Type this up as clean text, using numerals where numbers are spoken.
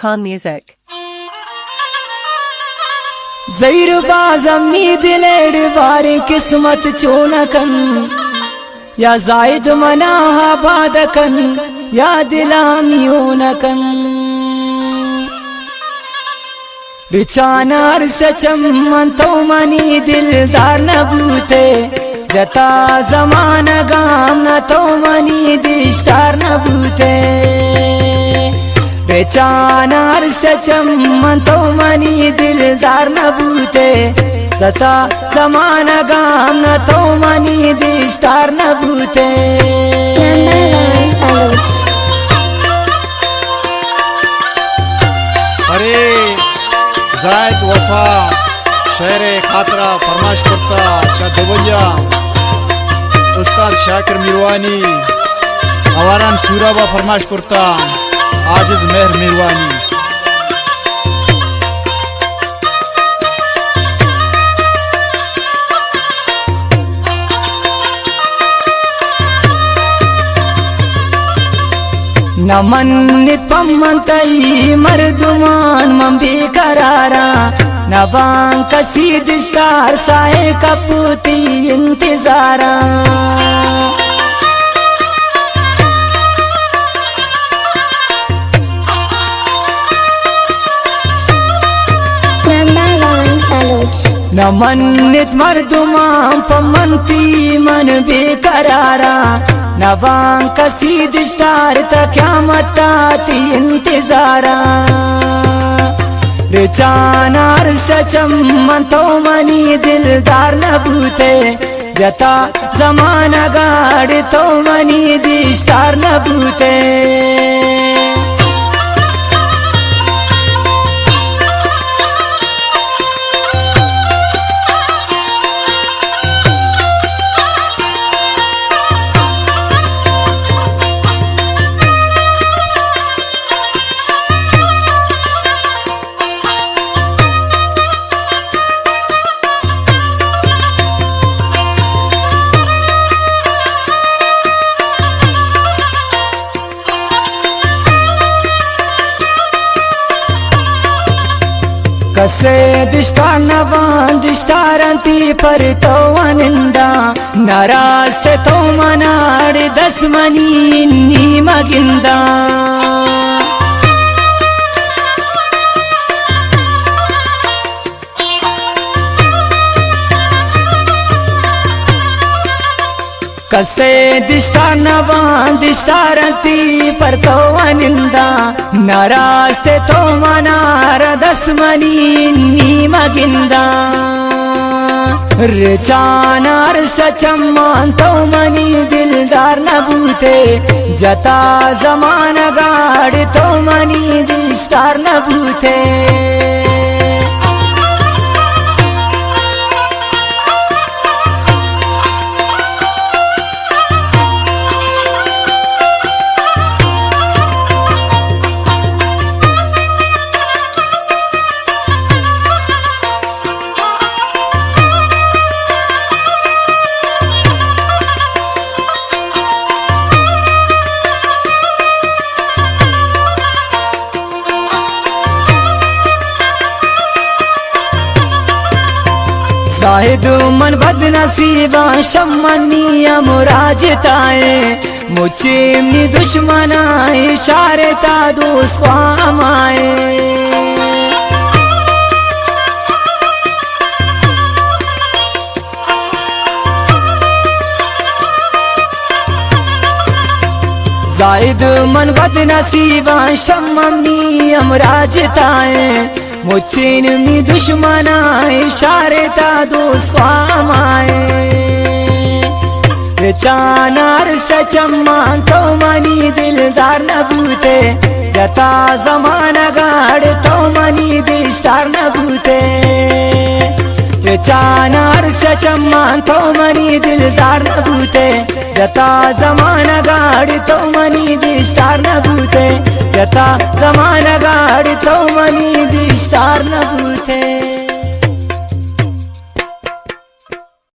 Khan Music. Zair Bazmee दिलेड बारे किस्मत चोनकन या जायद मनाहा बादकन या दिलामियोनकन रिचानार सचम मन तो मनी दिलदार न बूते जता जमाना गाम न तो मनी दिश्तार न बूते बेचानार सचम मन तो मनी दिलदार न बूते जता जमाना गाम न तो मनी दिश्तार न बूते। अरे जायद वफा शेरे खातरा फरमाश करता अच्छा दुबैया उस्ताद शाकिर मिरवानी अवारान सूराबा फरमाश करता आजिज मेहर मिरवानी। नमन पम्मंतई मर्दुमान मम बेकरारा नबांग कसीद स्टार साए कपूती इंतजारा नमन मर्दुमान पम्मंती मन बेकरारा नबांग कसीद स्टार क़यामत आती इंतजारा रिचानार सचम मन तो मनी दिलदार न बूते जता जमाना गाड़ तो मनी दिश्तार न बूते। कसे दिश्तार नवान दिश्तारंती पर तो अनिंदा नाराज थे तो मनार दस्तमनी नी मगिंदा कसे दिश्तार नवान दिश्तारंती पर तो अनिंदा नाराज थे तो मनार दस्तमनी नी मगिंदा रिचानार सचम मान तो मनी दिलदार न बूते जता जमाना गाड़ तो मनी दिश्तार न बूते। शाहिद मन बदनसीबा शम्मनी मुराजताए मुझे मी दुश्मनाए इशारता दोस्वामाए शाहिद मन बदनसीबा शम्मनी अमराजताए मुझे मी दुश्मना इशारता दोस्वामाए रिचानार सचम मान तो मनी दिलदार न बूते जता जमाना गाड़ तो मनी दिश्तार न बूते रिचानार सचम मान तो मनी दिलदार न बूते जता जमाना गाड़ तो मनी दिश्तार न बूते जता जमाना गाड़ तो मनी दिश्तार न बूते।